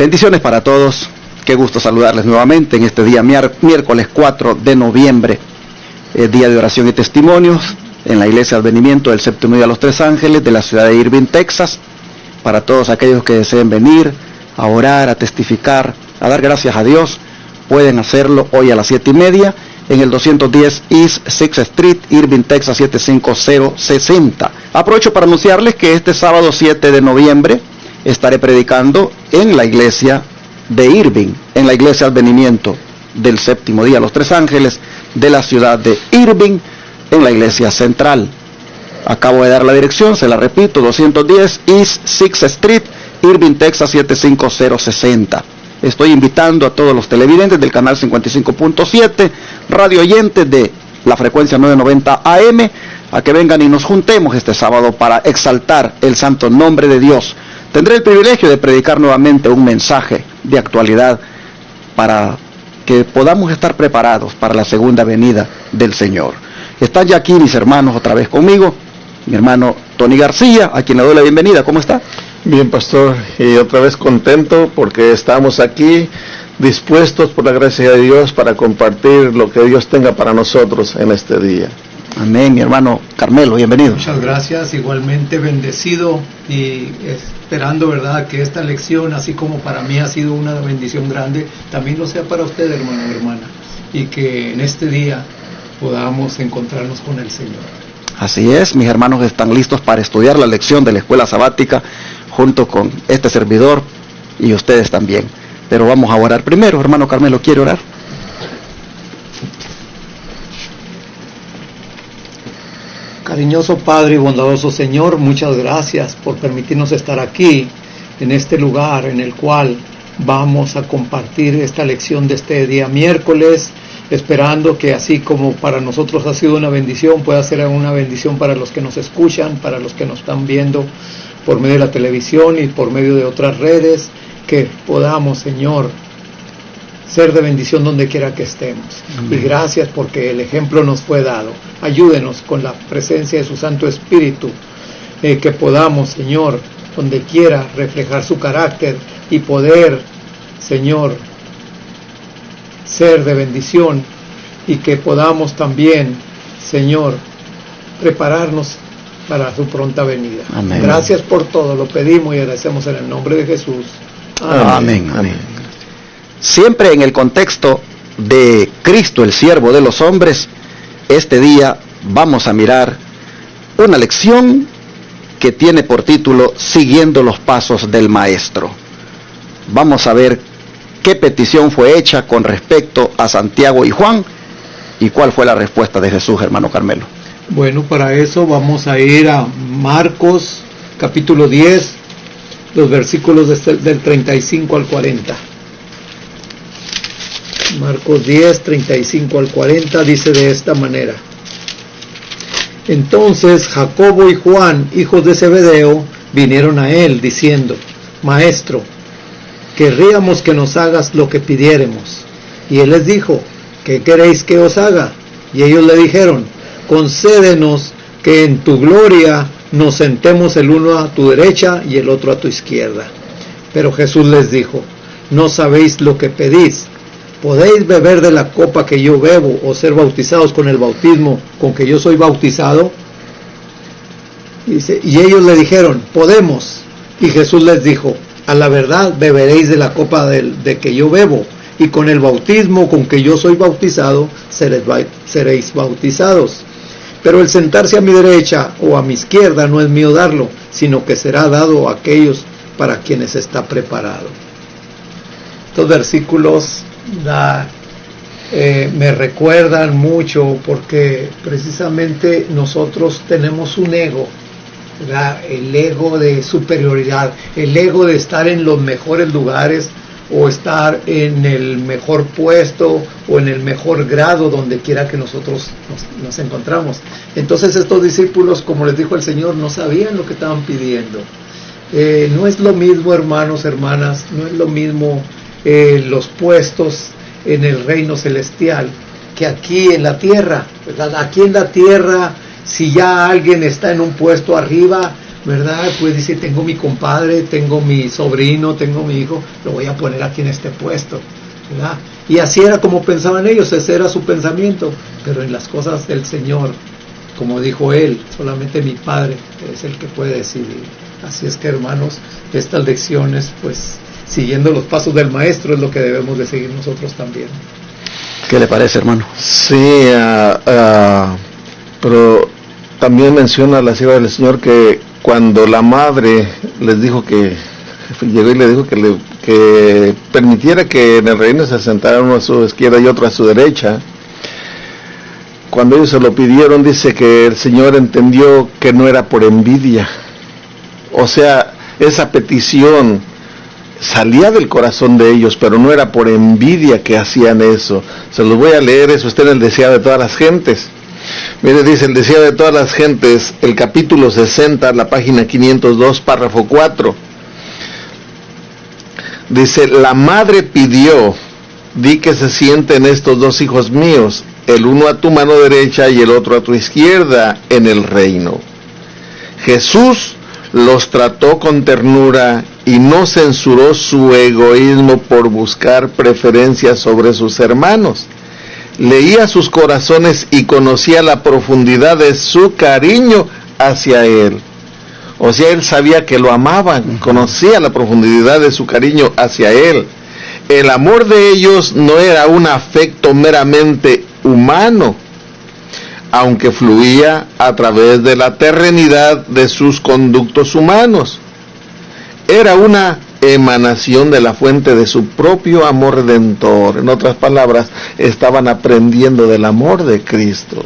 Bendiciones para todos. Qué gusto saludarles nuevamente en este día miércoles 4 de noviembre, día de oración y testimonios en la Iglesia Advenimiento del Séptimo Día de los Tres Ángeles de la ciudad de Irving, Texas. Para todos aquellos que deseen venir a orar, a testificar, a dar gracias a Dios, pueden hacerlo hoy a las 7:30 en el 210 East 6th Street, Irving, Texas 75060. Aprovecho para anunciarles que este sábado 7 de noviembre estaré predicando en la iglesia de Irving, en la Iglesia Advenimiento del Séptimo Día de los Tres Ángeles de la ciudad de Irving, en la iglesia central. Acabo de dar la dirección, se la repito, 210 East 6th Street, Irving, Texas 75060. Estoy invitando a todos los televidentes del canal 55.7, radio oyentes de la frecuencia 990 AM, a que vengan y nos juntemos este sábado para exaltar el santo nombre de Dios. Tendré el privilegio de predicar nuevamente un mensaje de actualidad para que podamos estar preparados para la segunda venida del Señor. Están ya aquí mis hermanos otra vez conmigo, mi hermano Tony García, a quien le doy la bienvenida. ¿Cómo está? Bien, pastor, y otra vez contento porque estamos aquí dispuestos por la gracia de Dios para compartir lo que Dios tenga para nosotros en este día. Amén, mi hermano Carmelo, bienvenido. Muchas gracias, igualmente bendecido y esperando, ¿verdad?, que esta lección, así como para mí ha sido una bendición grande, también lo sea para usted, hermano y hermana, y que en este día podamos encontrarnos con el Señor. Así es, mis hermanos están listos para estudiar la lección de la escuela sabática junto con este servidor y ustedes también. Pero vamos a orar primero. Hermano Carmelo, ¿quiere orar? Cariñoso Padre y bondadoso Señor, muchas gracias por permitirnos estar aquí, en este lugar en el cual vamos a compartir esta lección de este día miércoles, esperando que así como para nosotros ha sido una bendición, pueda ser una bendición para los que nos escuchan, para los que nos están viendo por medio de la televisión y por medio de otras redes, que podamos, Señor, ser de bendición donde quiera que estemos. Amén. Y gracias porque el ejemplo nos fue dado. Ayúdenos con la presencia de su Santo Espíritu, que podamos, Señor, donde quiera reflejar su carácter y poder, Señor, ser de bendición, y que podamos también, Señor, prepararnos para su pronta venida. Amén. Gracias por todo, lo pedimos y agradecemos en el nombre de Jesús. Amén. Amén. Siempre en el contexto de Cristo, el siervo de los hombres, este día vamos a mirar una lección que tiene por título Siguiendo los pasos del Maestro. Vamos a ver qué petición fue hecha con respecto a Santiago y Juan y cuál fue la respuesta de Jesús, hermano Carmelo. Bueno, para eso vamos a ir a Marcos capítulo 10, los versículos del 35 al 40. Marcos 10, 35 al 40 dice de esta manera: Entonces Jacobo y Juan, hijos de Zebedeo, vinieron a él diciendo: Maestro, querríamos que nos hagas lo que pidiéremos. Y él les dijo: ¿Qué queréis que os haga? Y ellos le dijeron: Concédenos que en tu gloria nos sentemos el uno a tu derecha y el otro a tu izquierda. Pero Jesús les dijo: No sabéis lo que pedís. ¿Podéis beber de la copa que yo bebo o ser bautizados con el bautismo con que yo soy bautizado? Dice, y ellos le dijeron: Podemos. Y Jesús les dijo: A la verdad beberéis de la copa de que yo bebo, y con el bautismo con que yo soy bautizado seréis bautizados. Pero el sentarse a mi derecha o a mi izquierda no es mío darlo, sino que será dado a aquellos para quienes está preparado. Estos versículos me recuerdan mucho porque precisamente nosotros tenemos un ego, ¿verdad? El ego de superioridad, el ego de estar en los mejores lugares o estar en el mejor puesto o en el mejor grado donde quiera que nosotros nos encontramos. Entonces estos discípulos, como les dijo el Señor, no sabían lo que estaban pidiendo. No es lo mismo, hermanos, hermanas, no es lo mismo los puestos en el reino celestial que aquí en la tierra, ¿verdad? Aquí en la tierra, si ya alguien está en un puesto arriba, ¿verdad? Puede decir, tengo mi compadre, tengo mi sobrino, tengo mi hijo, lo voy a poner aquí en este puesto, ¿verdad? Y así era como pensaban ellos, ese era su pensamiento, pero en las cosas del Señor, como dijo él, solamente mi Padre es el que puede decidir. Así es que, hermanos, estas lecciones, pues, siguiendo los pasos del Maestro es lo que debemos de seguir nosotros también. ¿Qué le parece, hermano? Sí, pero también menciona la sierva del Señor que cuando la madre les dijo que llegó y le dijo que permitiera que en el reino se sentara uno a su izquierda y otro a su derecha, cuando ellos se lo pidieron, dice que el Señor entendió que no era por envidia. O sea, esa petición salía del corazón de ellos, pero no era por envidia que hacían eso. Se los voy a leer, eso está en el deseado de todas las gentes. Mire, dice el deseado de todas las gentes, el capítulo 60, la página 502, párrafo 4. Dice, la madre pidió, di que se sienten estos dos hijos míos, el uno a tu mano derecha y el otro a tu izquierda en el reino. Jesús los trató con ternura y no censuró su egoísmo por buscar preferencias sobre sus hermanos. Leía sus corazones y conocía la profundidad de su cariño hacia él. O sea, él sabía que lo amaban, conocía la profundidad de su cariño hacia él. El amor de ellos no era un afecto meramente humano, aunque fluía a través de la terrenidad de sus conductos humanos. Era una emanación de la fuente de su propio amor redentor. En otras palabras, estaban aprendiendo del amor de Cristo.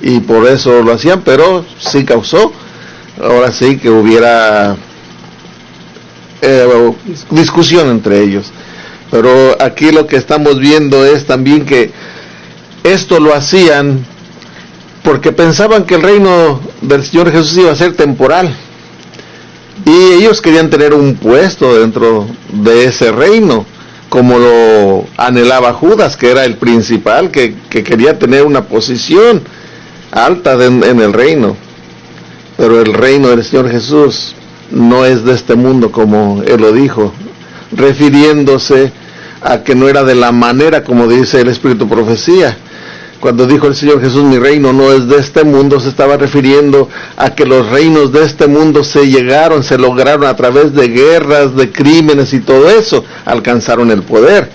Y por eso lo hacían, pero sí causó, ahora sí que hubiera discusión entre ellos. Pero aquí lo que estamos viendo es también que esto lo hacían porque pensaban que el reino del Señor Jesús iba a ser temporal. Y ellos querían tener un puesto dentro de ese reino, como lo anhelaba Judas, que era el principal, que quería tener una posición alta en el reino. Pero el reino del Señor Jesús no es de este mundo, como Él lo dijo, refiriéndose a que no era de la manera como dice el Espíritu Profecía. Cuando dijo el Señor Jesús, mi reino no es de este mundo, se estaba refiriendo a que los reinos de este mundo se lograron a través de guerras, de crímenes y todo eso, alcanzaron el poder.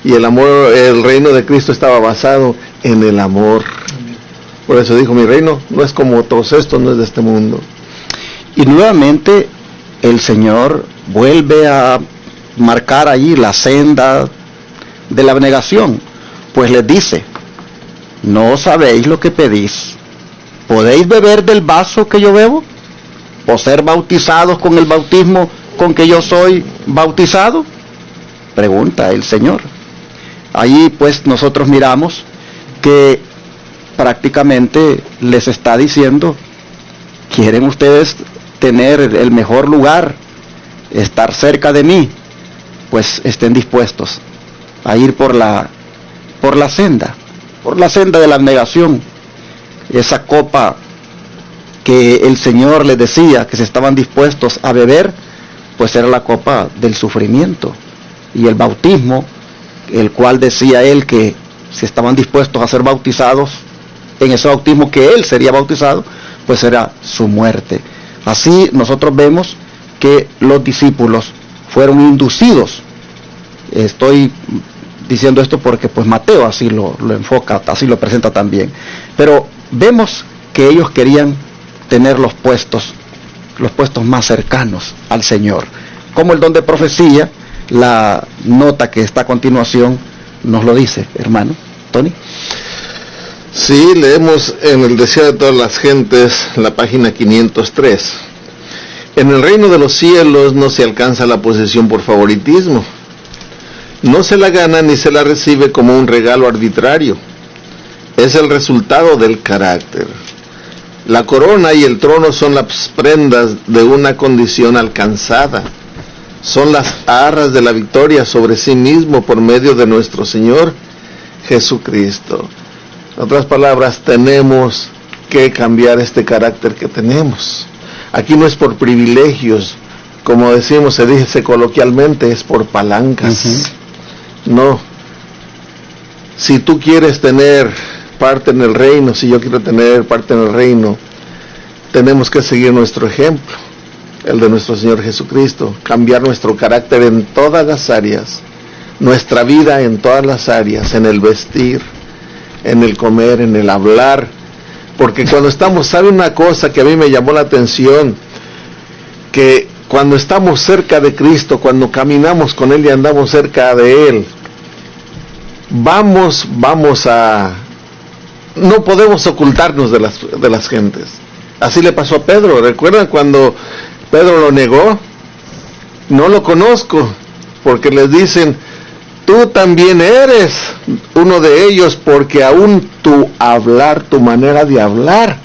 Y el reino de Cristo estaba basado en el amor. Por eso dijo, mi reino no es como todos estos, no es de este mundo. Y nuevamente el Señor vuelve a marcar allí la senda de la abnegación, pues les dice, ¿no sabéis lo que pedís? ¿Podéis beber del vaso que yo bebo? ¿O ser bautizados con el bautismo con que yo soy bautizado? Pregunta el Señor. Allí pues nosotros miramos que prácticamente les está diciendo, ¿quieren ustedes tener el mejor lugar, estar cerca de mí? Pues estén dispuestos a ir por la senda de la abnegación. Esa copa que el Señor les decía que se estaban dispuestos a beber, pues era la copa del sufrimiento. Y el bautismo, el cual decía Él que si estaban dispuestos a ser bautizados, en ese bautismo que Él sería bautizado, pues era su muerte. Así nosotros vemos que los discípulos fueron inducidos. Estoy diciendo esto porque pues Mateo así lo enfoca, así lo presenta también. Pero vemos que ellos querían tener los puestos más cercanos al Señor. Como el don de profecía, la nota que está a continuación nos lo dice, hermano. Tony. Sí, leemos en el deseo de todas las gentes, la página 503. En el reino de los cielos no se alcanza la posesión por favoritismo. No se la gana ni se la recibe como un regalo arbitrario. Es el resultado del carácter. La corona y el trono son las prendas de una condición alcanzada. Son las arras de la victoria sobre sí mismo por medio de nuestro Señor Jesucristo. En otras palabras, tenemos que cambiar este carácter que tenemos. Aquí no es por privilegios, como decimos, se dice coloquialmente, es por palancas. No. Si tú quieres tener parte en el reino, si yo quiero tener parte en el reino, tenemos que seguir nuestro ejemplo, el de nuestro Señor Jesucristo, cambiar nuestro carácter en todas las áreas, nuestra vida en todas las áreas, en el vestir, en el comer, en el hablar, porque cuando estamos, ¿sabe una cosa que a mí me llamó la atención? Que cuando estamos cerca de Cristo, cuando caminamos con Él y andamos cerca de Él, vamos a, no podemos ocultarnos de las gentes. Así le pasó a Pedro. ¿Recuerdan cuando Pedro lo negó? No lo conozco, porque les dicen, tú también eres uno de ellos, porque aún tu hablar, tu manera de hablar,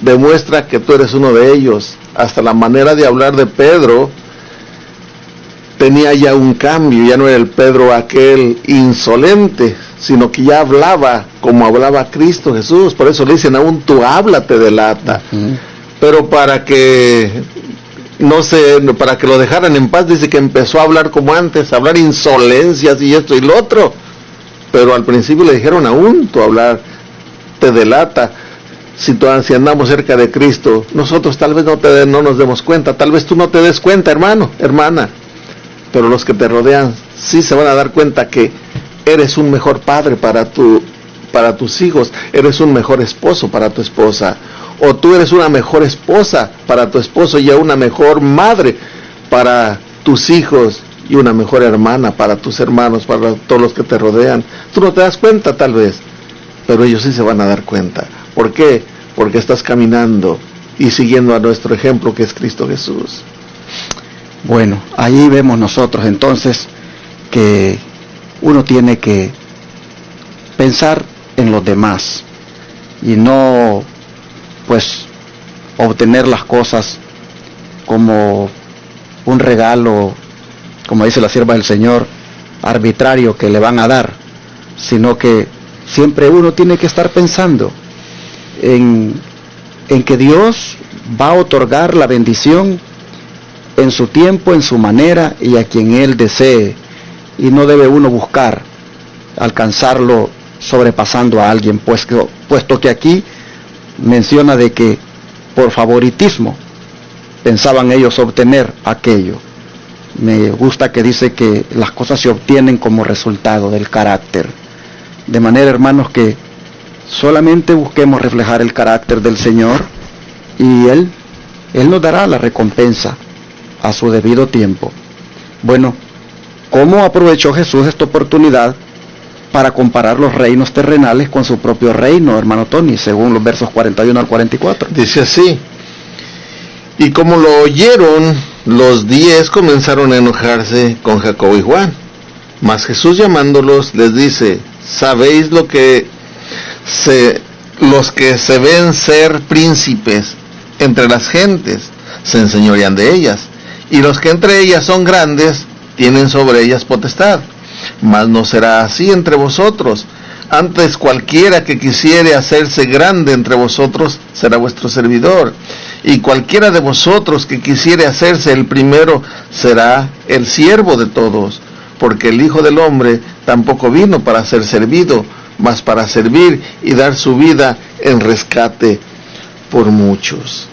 demuestra que tú eres uno de ellos. Hasta la manera de hablar de Pedro tenía ya un cambio, ya no era el Pedro aquel insolente, sino que ya hablaba como hablaba Cristo Jesús. Por eso le dicen, aún tu habla te delata. Pero para que para que lo dejaran en paz, dice que empezó a hablar como antes, a hablar insolencias y esto y lo otro. Pero al principio le dijeron, aún tu hablar te delata. Si andamos cerca de Cristo, nosotros tal vez no nos demos cuenta, tal vez tú no te des cuenta, hermano, hermana, pero los que te rodean sí se van a dar cuenta que eres un mejor padre para tus hijos, eres un mejor esposo para tu esposa, o tú eres una mejor esposa para tu esposo y una mejor madre para tus hijos y una mejor hermana para tus hermanos, para todos los que te rodean. Tú no te das cuenta tal vez, pero ellos sí se van a dar cuenta. ¿Por qué? Porque estás caminando y siguiendo a nuestro ejemplo, que es Cristo Jesús. Bueno, ahí vemos nosotros entonces que uno tiene que pensar en los demás y no pues obtener las cosas como un regalo, como dice la sierva del Señor, arbitrario que le van a dar, sino que siempre uno tiene que estar pensando en que Dios va a otorgar la bendición en su tiempo, en su manera y a quien Él desee, y no debe uno buscar alcanzarlo sobrepasando a alguien, puesto que aquí menciona de que por favoritismo pensaban ellos obtener aquello. Me gusta que dice que las cosas se obtienen como resultado del carácter, de manera, hermanos, que solamente busquemos reflejar el carácter del Señor y Él nos dará la recompensa a su debido tiempo. Bueno, ¿cómo aprovechó Jesús esta oportunidad para comparar los reinos terrenales con su propio reino, hermano Tony, según los versos 41 al 44? Dice así: y como lo oyeron, los 10 comenzaron a enojarse con Jacobo y Juan. Mas Jesús, llamándolos, les dice: ¿sabéis los que se ven ser príncipes entre las gentes se enseñorean de ellas, y los que entre ellas son grandes tienen sobre ellas potestad? Mas no será así entre vosotros. Antes, cualquiera que quisiere hacerse grande entre vosotros será vuestro servidor, y cualquiera de vosotros que quisiere hacerse el primero será el siervo de todos. Porque el Hijo del Hombre tampoco vino para ser servido, mas para servir y dar su vida en rescate por muchos.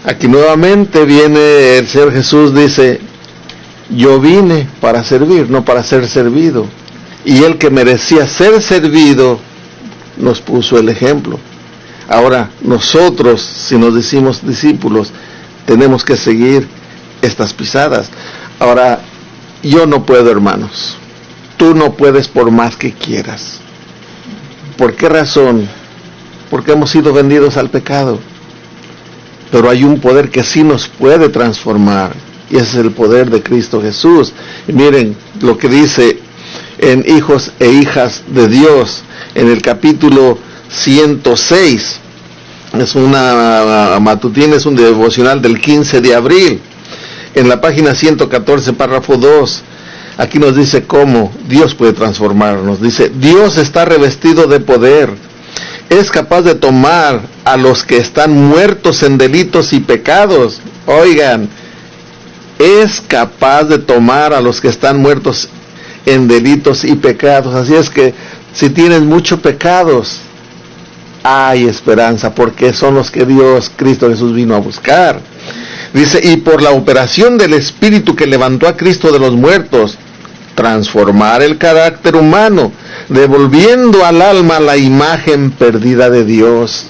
Aquí nuevamente viene el Señor Jesús, dice: yo vine para servir, no para ser servido. Y el que merecía ser servido nos puso el ejemplo. Ahora nosotros, si nos decimos discípulos, tenemos que seguir estas pisadas. Ahora, yo no puedo, hermanos. Tú no puedes por más que quieras. ¿Por qué razón? Porque hemos sido vendidos al pecado. Pero hay un poder que sí nos puede transformar, y ese es el poder de Cristo Jesús. Y miren lo que dice en Hijos e Hijas de Dios, en el capítulo 106. Es una matutina, es un devocional del 15 de abril. En la página 114, párrafo 2, aquí nos dice cómo Dios puede transformarnos. Dice: Dios está revestido de poder, es capaz de tomar a los que están muertos en delitos y pecados. Oigan, es capaz de tomar a los que están muertos en delitos y pecados. Así es que si tienes muchos pecados, hay esperanza, porque son los que Dios, Cristo Jesús, vino a buscar. Dice, y por la operación del Espíritu que levantó a Cristo de los muertos, transformar el carácter humano, devolviendo al alma la imagen perdida de Dios.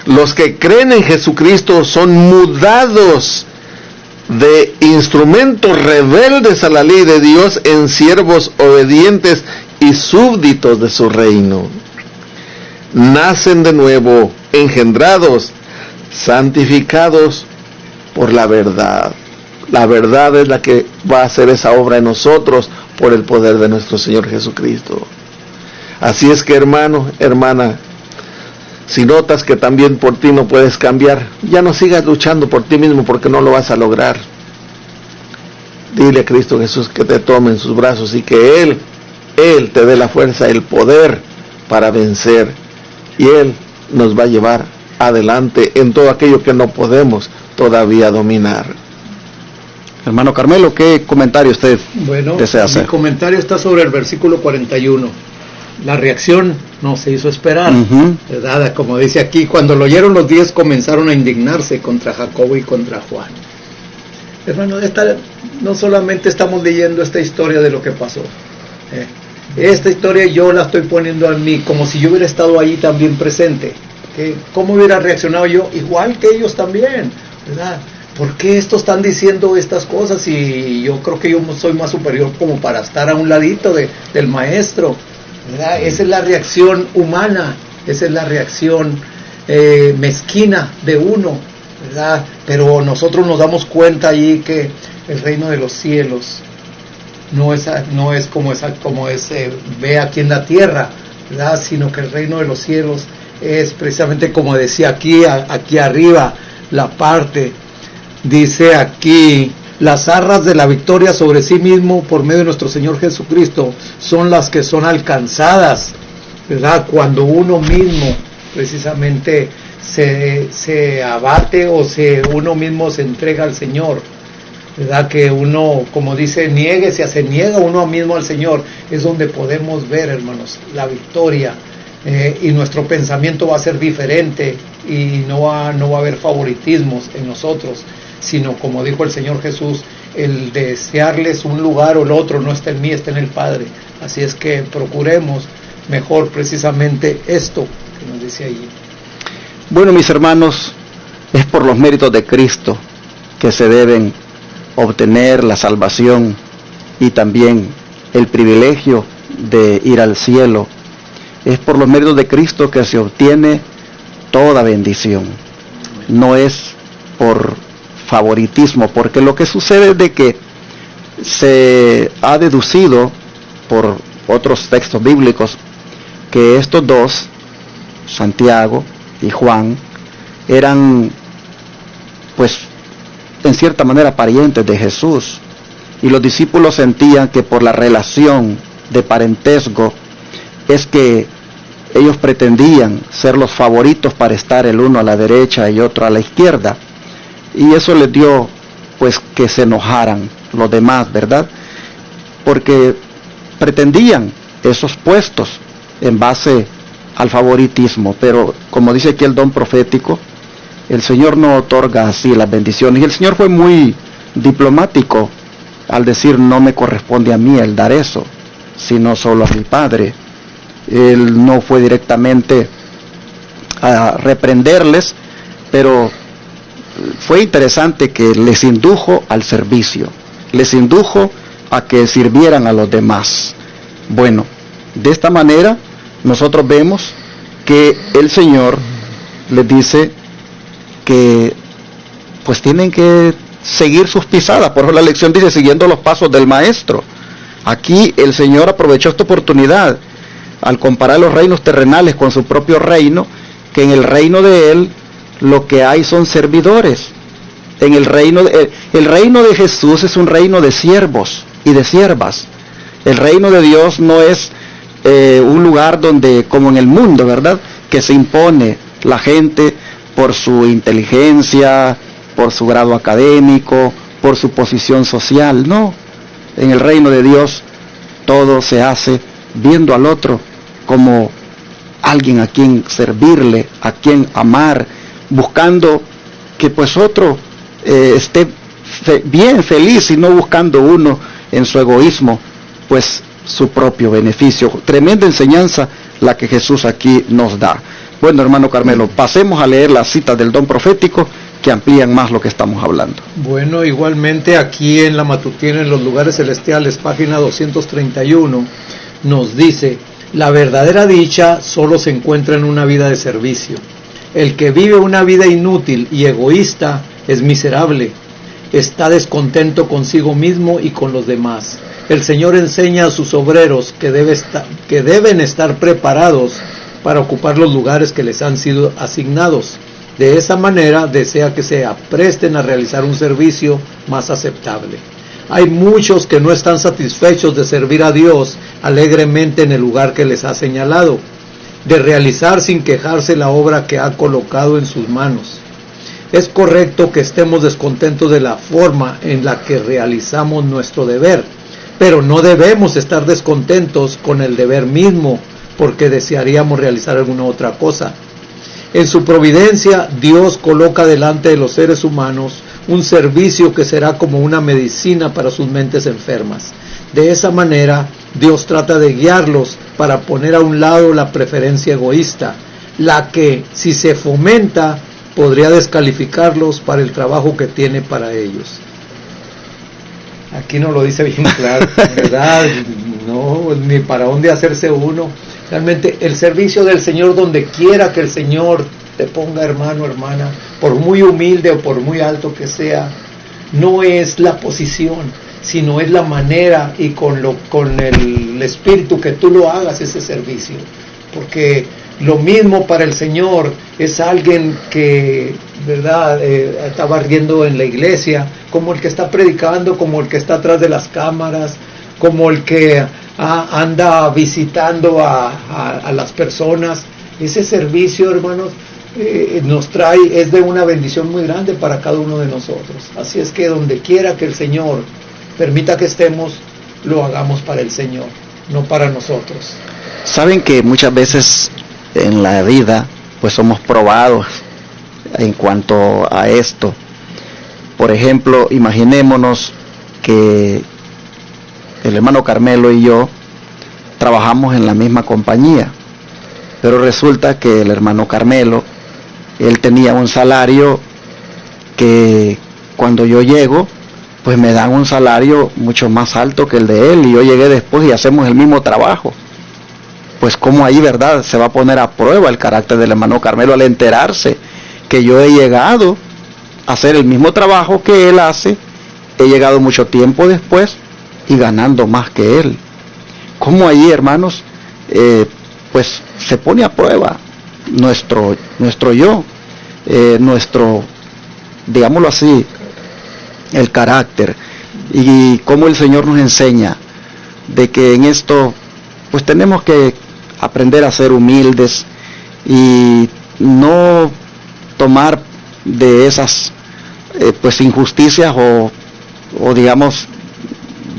Los que creen en Jesucristo son mudados de instrumentos rebeldes a la ley de Dios en siervos obedientes y súbditos de su reino. Nacen de nuevo, engendrados, santificados por la verdad. La verdad es la que va a hacer esa obra en nosotros por el poder de nuestro Señor Jesucristo. Así es que, hermano, hermana, si notas que también por ti no puedes cambiar, ya no sigas luchando por ti mismo, porque no lo vas a lograr. Dile a Cristo Jesús que te tome en sus brazos y que Él te dé la fuerza, el poder para vencer. Y Él nos va a llevar adelante en todo aquello que no podemos todavía dominar. Hermano Carmelo, ¿qué comentario usted desea hacer? Mi comentario está sobre el versículo 41. La reacción no se hizo esperar, ¿verdad? Como dice aquí, cuando lo oyeron los 10 comenzaron a indignarse contra Jacobo y contra Juan. Hermano, no solamente estamos leyendo esta historia de lo que pasó. Esta historia yo la estoy poniendo a mí como si yo hubiera estado ahí también presente. ¿Cómo hubiera reaccionado yo? Igual que ellos también, ¿verdad? ¿Por qué estos están diciendo estas cosas? Y yo creo que yo soy más superior como para estar a un ladito del maestro, ¿verdad? Esa es la reacción humana, esa es la reacción mezquina de uno, ¿verdad? Pero nosotros nos damos cuenta ahí que el reino de los cielos no es como ve aquí en la tierra, ¿verdad? Sino que el reino de los cielos es precisamente como decía aquí arriba, la parte, dice aquí, las arras de la victoria sobre sí mismo por medio de nuestro Señor Jesucristo son las que son alcanzadas, ¿verdad? Cuando uno mismo precisamente se abate o uno mismo se entrega al Señor, ¿verdad? Que uno, como dice, se niega uno mismo al Señor, es donde podemos ver, hermanos, la victoria, y nuestro pensamiento va a ser diferente y no va a haber favoritismos en nosotros, sino como dijo el Señor Jesús, el desearles un lugar o el otro no está en mí, está en el Padre. Así es que procuremos mejor precisamente esto que nos dice allí. Bueno, mis hermanos, es por los méritos de Cristo que se deben obtener la salvación y también el privilegio de ir al cielo. Es por los méritos de Cristo que se obtiene toda bendición. No es por favoritismo, porque lo que sucede es de que se ha deducido por otros textos bíblicos que estos dos, Santiago y Juan, eran pues en cierta manera parientes de Jesús, y los discípulos sentían que por la relación de parentesco es que ellos pretendían ser los favoritos para estar el uno a la derecha y otro a la izquierda, y eso les dio pues que se enojaran los demás, ¿verdad? Porque pretendían esos puestos en base al favoritismo, pero como dice aquí el don profético, el Señor no otorga así las bendiciones, y el Señor fue muy diplomático al decir: no me corresponde a mí el dar eso, sino solo a mi Padre. Él no fue directamente a reprenderles, pero fue interesante que les indujo al servicio, les indujo a que sirvieran a los demás. Bueno, de esta manera nosotros vemos que el Señor les dice que pues tienen que seguir sus pisadas. Por eso la lección dice: siguiendo los pasos del Maestro. Aquí el Señor aprovechó esta oportunidad al comparar los reinos terrenales con su propio reino, que en el reino de Él lo que hay son servidores. En el reino de Jesús es un reino de siervos y de siervas. El reino de Dios no es un lugar donde, como en el mundo, ¿verdad?, que se impone la gente por su inteligencia, por su grado académico, por su posición social. No, en el reino de Dios todo se hace viendo al otro como alguien a quien servirle, a quien amar, buscando que pues otro esté bien, feliz, y no buscando uno en su egoísmo pues su propio beneficio. Tremenda enseñanza la que Jesús aquí nos da. Bueno, hermano Carmelo, pasemos a leer las citas del don profético que amplían más lo que estamos hablando. Bueno, igualmente aquí en la matutina en los lugares celestiales, página 231, nos dice: la verdadera dicha solo se encuentra en una vida de servicio. El que vive una vida inútil y egoísta es miserable, está descontento consigo mismo y con los demás. El Señor enseña a sus obreros que deben estar preparados para ocupar los lugares que les han sido asignados. De esa manera desea que se apresten a realizar un servicio más aceptable. Hay muchos que no están satisfechos de servir a Dios alegremente en el lugar que les ha señalado, de realizar sin quejarse la obra que ha colocado en sus manos. Es correcto que estemos descontentos de la forma en la que realizamos nuestro deber, pero no debemos estar descontentos con el deber mismo porque desearíamos realizar alguna otra cosa. En su providencia, Dios coloca delante de los seres humanos un servicio que será como una medicina para sus mentes enfermas. De esa manera, Dios trata de guiarlos para poner a un lado la preferencia egoísta, la que, si se fomenta, podría descalificarlos para el trabajo que tiene para ellos. Aquí nos lo dice bien claro, ¿verdad? No, ni para dónde hacerse uno. Realmente el servicio del Señor, donde quiera que el Señor te ponga, hermano, hermana, por muy humilde o por muy alto que sea, no es la posición, sino es la manera y con el espíritu que tú lo hagas ese servicio. Porque lo mismo para el Señor es alguien que, ¿verdad?, está barriendo en la iglesia, como el que está predicando, como el que está atrás de las cámaras, como el que anda visitando a las personas. Ese servicio, hermanos, nos trae, es de una bendición muy grande para cada uno de nosotros. Así es que donde quiera que el Señor permita que estemos, lo hagamos para el Señor, no para nosotros. Saben que muchas veces en la vida pues somos probados en cuanto a esto. Por ejemplo, imaginémonos que el hermano Carmelo y yo trabajamos en la misma compañía, pero resulta que el hermano Carmelo, él tenía un salario que cuando yo llego, pues me dan un salario mucho más alto que el de él, y yo llegué después y hacemos el mismo trabajo. Pues como ahí, ¿verdad?, se va a poner a prueba el carácter del hermano Carmelo al enterarse que yo he llegado a hacer el mismo trabajo que él hace, he llegado mucho tiempo después y ganando más que él. Como ahí, hermanos, pues se pone a prueba nuestro yo, nuestro, digámoslo así, el carácter, y cómo el Señor nos enseña de que en esto pues tenemos que aprender a ser humildes y no tomar de esas pues injusticias o digamos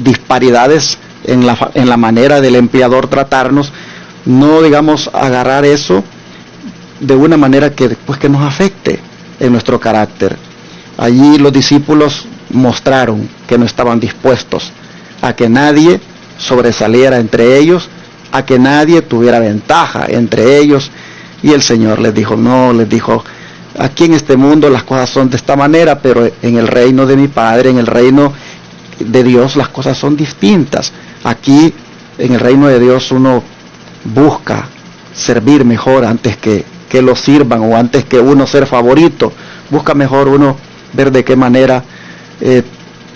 disparidades en la manera del empleador tratarnos, no digamos agarrar eso de una manera que después que nos afecte en nuestro carácter. Allí los discípulos mostraron que no estaban dispuestos a que nadie sobresaliera entre ellos, a que nadie tuviera ventaja entre ellos, y el Señor les dijo, no, les dijo, aquí en este mundo las cosas son de esta manera, pero en el reino de mi Padre, en el reino de Dios, las cosas son distintas. Aquí en el reino de Dios uno busca servir mejor antes que lo sirvan, o antes que uno ser favorito. Busca mejor uno ver de qué manera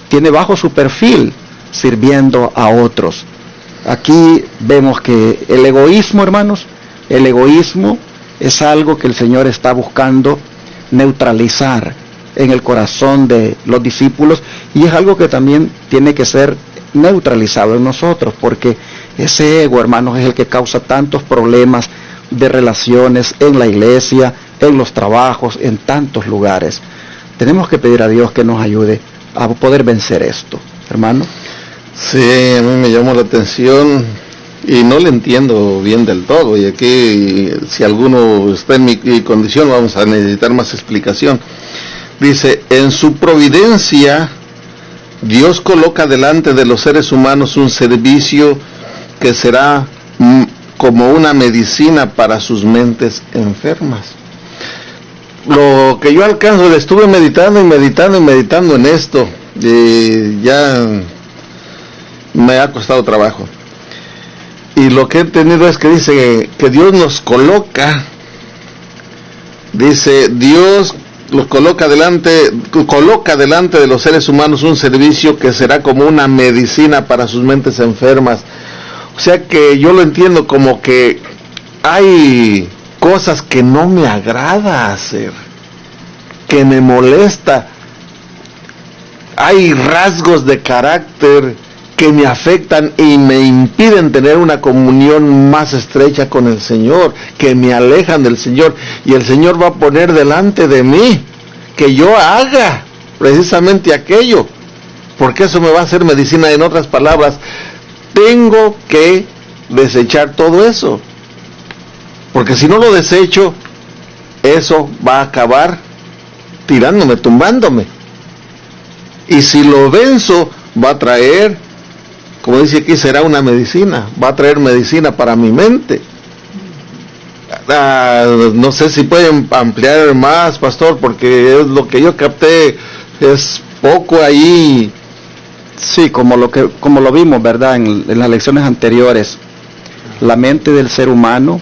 tiene bajo su perfil sirviendo a otros. Aquí vemos que el egoísmo, hermanos, el egoísmo es algo que el Señor está buscando neutralizar en el corazón de los discípulos, y es algo que también tiene que ser neutralizado en nosotros, porque ese ego, hermanos, es el que causa tantos problemas de relaciones en la iglesia, en los trabajos, en tantos lugares. Tenemos que pedir a Dios que nos ayude a poder vencer esto, hermano. Sí, a mí me llamó la atención y no le entiendo bien del todo, y aquí si alguno está en mi condición vamos a necesitar más explicación. Dice, en su providencia Dios coloca delante de los seres humanos un servicio que será como una medicina para sus mentes enfermas. Lo que yo alcanzo, estuve meditando en esto, y ya me ha costado trabajo. Y lo que he entendido es que dice que Dios nos coloca, dice, Dios los coloca delante de los seres humanos un servicio que será como una medicina para sus mentes enfermas. O sea que yo lo entiendo como que hay cosas que no me agrada hacer, que me molesta. Hay rasgos de carácter que me afectan y me impiden tener una comunión más estrecha con el Señor, que me alejan del Señor, y el Señor va a poner delante de mí que yo haga precisamente aquello, porque eso me va a hacer medicina. En otras palabras, tengo que desechar todo eso, porque si no lo desecho, eso va a acabar tirándome, tumbándome, y si lo venzo, va a traer, como dice aquí, será una medicina, va a traer medicina para mi mente. No sé si pueden ampliar más, pastor, porque es lo que yo capté, es poco ahí. Sí, como lo vimos, ¿verdad? En las lecciones anteriores, la mente del ser humano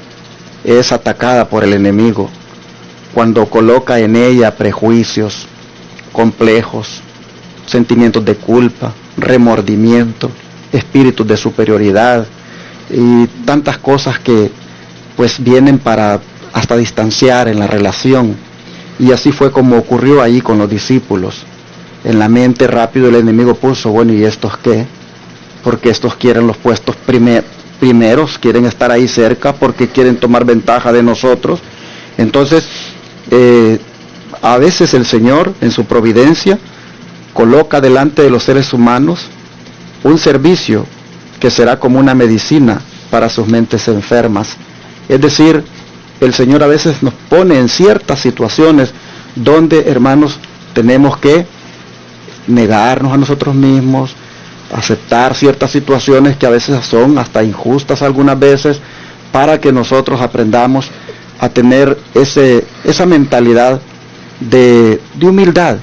es atacada por el enemigo cuando coloca en ella prejuicios, complejos, sentimientos de culpa, remordimiento, espíritus de superioridad y tantas cosas que pues vienen para hasta distanciar en la relación. Y así fue como ocurrió ahí con los discípulos. En la mente rápido el enemigo puso, bueno, ¿y estos qué? Porque estos quieren los puestos primeros, quieren estar ahí cerca, porque quieren tomar ventaja de nosotros. Entonces, a veces el Señor, en su providencia, coloca delante de los seres humanos un servicio que será como una medicina para sus mentes enfermas. Es decir, el Señor a veces nos pone en ciertas situaciones donde, hermanos, tenemos que negarnos a nosotros mismos, aceptar ciertas situaciones que a veces son hasta injustas algunas veces, para que nosotros aprendamos a tener esa mentalidad de humildad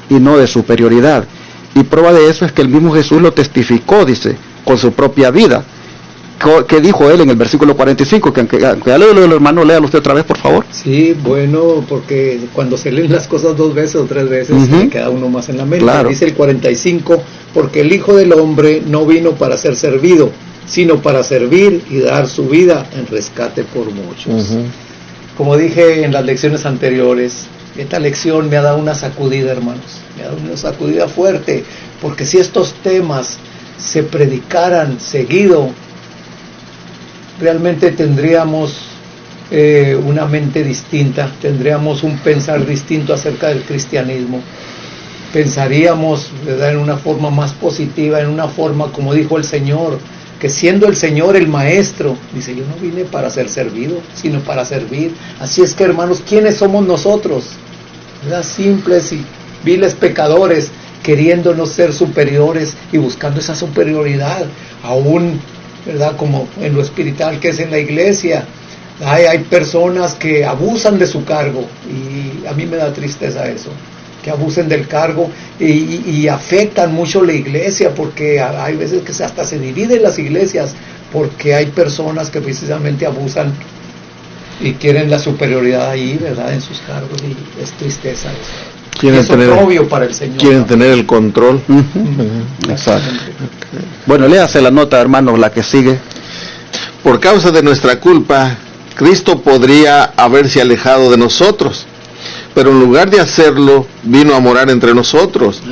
y no de superioridad. Y prueba de eso es que el mismo Jesús lo testificó, dice, con su propia vida. ¿Qué dijo él en el versículo 45? Que ya léelo, hermano, léalo usted otra vez, por favor. Sí, bueno, porque cuando se leen las cosas 2 veces o 3 veces, se queda uno más en la mente. Claro. Dice el 45, porque el Hijo del Hombre no vino para ser servido, sino para servir y dar su vida en rescate por muchos. Como dije en las lecciones anteriores, esta lección me ha dado una sacudida, hermanos, me ha dado una sacudida fuerte, porque si estos temas se predicaran seguido, realmente tendríamos una mente distinta, tendríamos un pensar distinto acerca del cristianismo. Pensaríamos, ¿verdad?, en una forma más positiva, en una forma, como dijo el Señor, que siendo el Señor el Maestro, dice, yo no vine para ser servido, sino para servir. Así es que, hermanos, ¿quiénes somos nosotros? ¿Verdad? Simples y viles pecadores, queriéndonos ser superiores y buscando esa superioridad, aún, ¿verdad?, como en lo espiritual que es en la iglesia. Hay personas que abusan de su cargo, y a mí me da tristeza eso, que abusen del cargo y afectan mucho la iglesia, porque hay veces que hasta se dividen las iglesias, porque hay personas que precisamente abusan y quieren la superioridad ahí, ¿verdad?, en sus cargos, y es tristeza eso. Quieren tener, obvio para el Señor. Quieren tener el control. Exacto. Bueno, léase la nota, hermanos, la que sigue. Por causa de nuestra culpa, Cristo podría haberse alejado de nosotros, pero en lugar de hacerlo, vino a morar entre nosotros,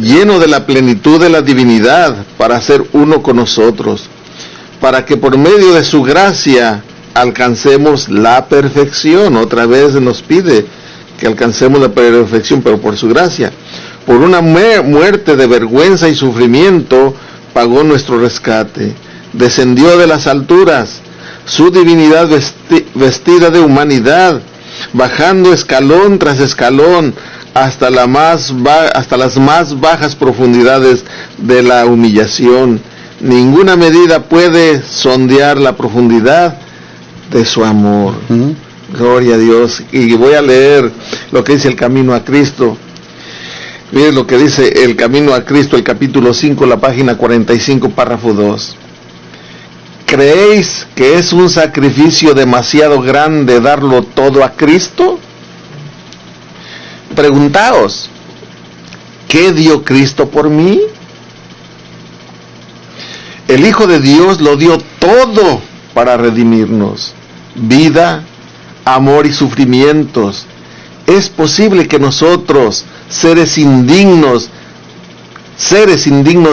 lleno de la plenitud de la divinidad, para ser uno con nosotros, para que por medio de su gracia alcancemos la perfección. Otra vez nos pide que alcancemos la perfección, pero por su gracia. Por una muerte de vergüenza y sufrimiento pagó nuestro rescate. Descendió de las alturas, su divinidad vestida de humanidad, bajando escalón tras escalón hasta las más bajas profundidades de la humillación. Ninguna medida puede sondear la profundidad de su amor. Gloria a Dios. Y voy a leer lo que dice el Camino a Cristo. Miren lo que dice el Camino a Cristo, el capítulo 5, la página 45, párrafo 2. ¿Creéis que es un sacrificio demasiado grande darlo todo a Cristo? Preguntaos, ¿qué dio Cristo por mí? El Hijo de Dios lo dio todo para redimirnos. Vida, amor y sufrimientos. Es posible que nosotros, seres indignos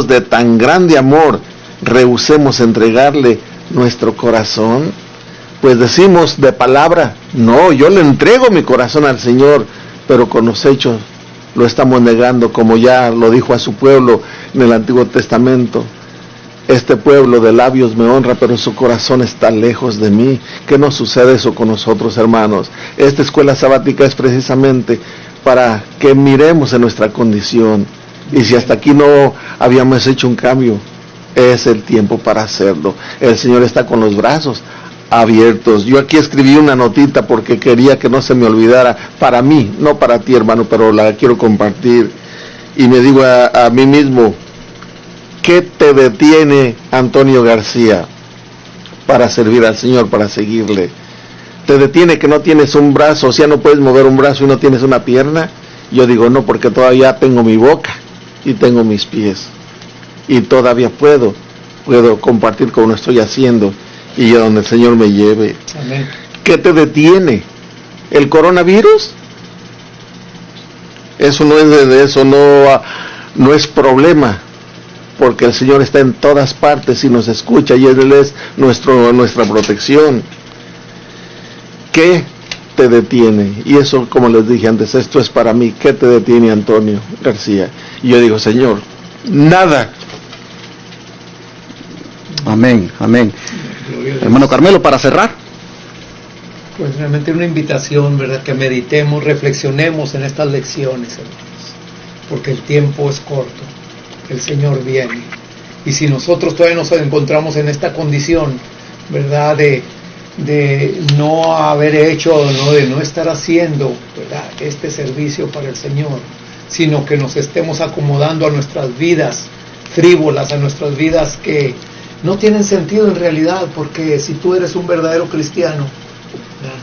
de tan grande amor, rehusemos entregarle nuestro corazón. Pues decimos de palabra, no, yo le entrego mi corazón al Señor, pero con los hechos lo estamos negando, como ya lo dijo a su pueblo en el Antiguo Testamento. Este pueblo de labios me honra, pero su corazón está lejos de mí. ¿Qué nos sucede eso con nosotros, hermanos? Esta escuela sabática es precisamente para que miremos en nuestra condición. Y si hasta aquí no habíamos hecho un cambio, es el tiempo para hacerlo. El Señor está con los brazos abiertos. Yo aquí escribí una notita porque quería que no se me olvidara, para mí, no para ti, hermano, pero la quiero compartir. Y me digo a mí mismo, ¿qué te detiene, Antonio García, para servir al Señor, para seguirle? ¿Te detiene que no tienes un brazo, o sea, no puedes mover un brazo y no tienes una pierna? Yo digo, no, porque todavía tengo mi boca y tengo mis pies. Y todavía puedo compartir como lo estoy haciendo y a donde el Señor me lleve. Amén. ¿Qué te detiene? ¿El coronavirus? Eso no es problema, porque el Señor está en todas partes y nos escucha y Él es nuestra protección. ¿Qué te detiene? Y eso, como les dije antes, esto es para mí. ¿Qué te detiene, Antonio García? Y yo digo, Señor, nada. Amén, amén. Hermano Carmelo, para cerrar. Pues realmente una invitación, ¿verdad? Que meditemos, reflexionemos en estas lecciones, hermanos, porque el tiempo es corto, el Señor viene. Y si nosotros todavía nos encontramos en esta condición, ¿verdad? De no haber hecho, ¿no? De no estar haciendo, ¿verdad? Este servicio para el Señor, sino que nos estemos acomodando a nuestras vidas frívolas, a nuestras vidas que no tienen sentido en realidad, porque si tú eres un verdadero cristiano, ¿verdad?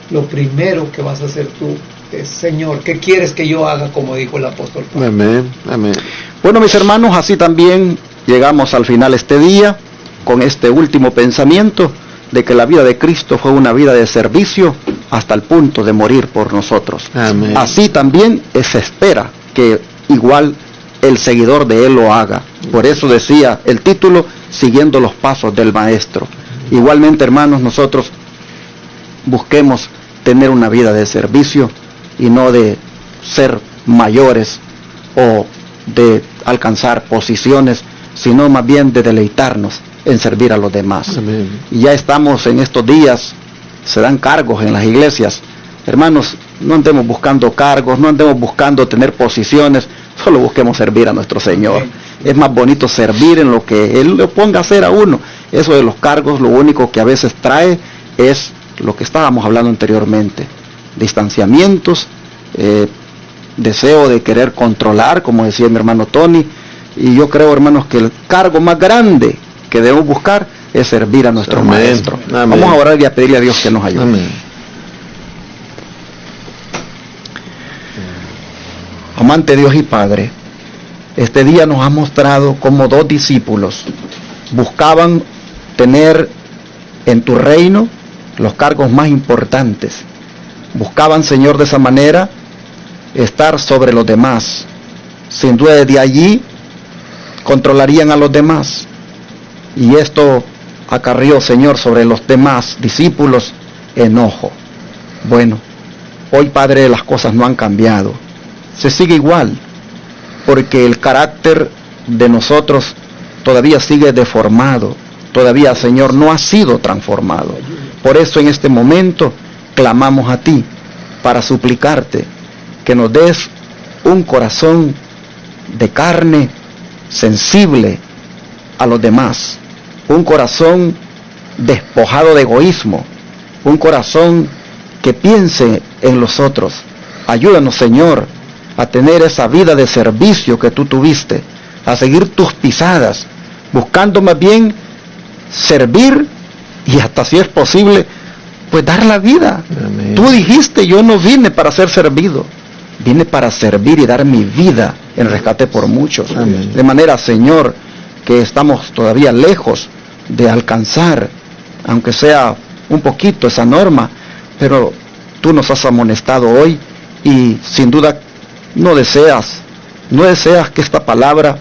Lo primero que vas a hacer tú es, Señor, ¿qué quieres que yo haga? Como dijo el apóstol Pablo. Amén, amén. Bueno, mis hermanos, así también llegamos al final este día con este último pensamiento de que la vida de Cristo fue una vida de servicio hasta el punto de morir por nosotros. Amén. Así también se espera que igual el seguidor de Él lo haga. Por eso decía el título, siguiendo los pasos del Maestro. Igualmente, hermanos, nosotros busquemos tener una vida de servicio y no de ser mayores o de alcanzar posiciones, sino más bien de deleitarnos en servir a los demás. Amén. Y ya estamos en estos días, se dan cargos en las iglesias. Hermanos, no andemos buscando cargos, no andemos buscando tener posiciones, solo busquemos servir a nuestro Señor. Es más bonito servir en lo que Él le ponga a hacer a uno. Eso de los cargos, lo único que a veces trae es lo que estábamos hablando anteriormente. Distanciamientos, deseo de querer controlar, como decía mi hermano Tony. Y yo creo, hermanos, que el cargo más grande que debemos buscar es servir a nuestro Amén. Maestro. Amén. Vamos a orar y a pedirle a Dios que nos ayude. Amén. Amante Dios y Padre, este día nos ha mostrado cómo dos discípulos buscaban tener en tu reino los cargos más importantes. Buscaban, Señor, de esa manera estar sobre los demás. Sin duda desde allí controlarían a los demás. Y esto acarrió, Señor, sobre los demás discípulos enojo. Bueno, hoy, Padre, las cosas no han cambiado. Se sigue igual, porque el carácter de nosotros todavía sigue deformado. Todavía, Señor, no ha sido transformado. Por eso en este momento clamamos a ti para suplicarte que nos des un corazón de carne sensible a los demás, un corazón despojado de egoísmo, un corazón que piense en los otros. Ayúdanos, Señor, a tener esa vida de servicio que tú tuviste, a seguir tus pisadas, buscando más bien servir y hasta, si es posible, pues dar la vida. Amén. Tú dijiste, yo no vine para ser servido, vine para servir y dar mi vida en rescate por muchos. Amén. De manera, Señor, que estamos todavía lejos de alcanzar, aunque sea un poquito, esa norma, pero tú nos has amonestado hoy y sin duda no deseas que esta palabra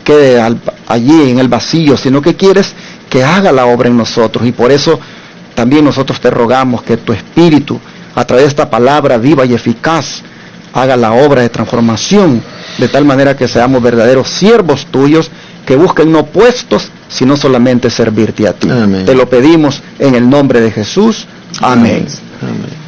quede allí en el vacío, sino que quieres que haga la obra en nosotros. Y por eso también nosotros te rogamos que tu Espíritu, a través de esta palabra viva y eficaz, haga la obra de transformación, de tal manera que seamos verdaderos siervos tuyos, que busquen no puestos, sino solamente servirte a ti. Amén. Te lo pedimos en el nombre de Jesús. Amén. Amén.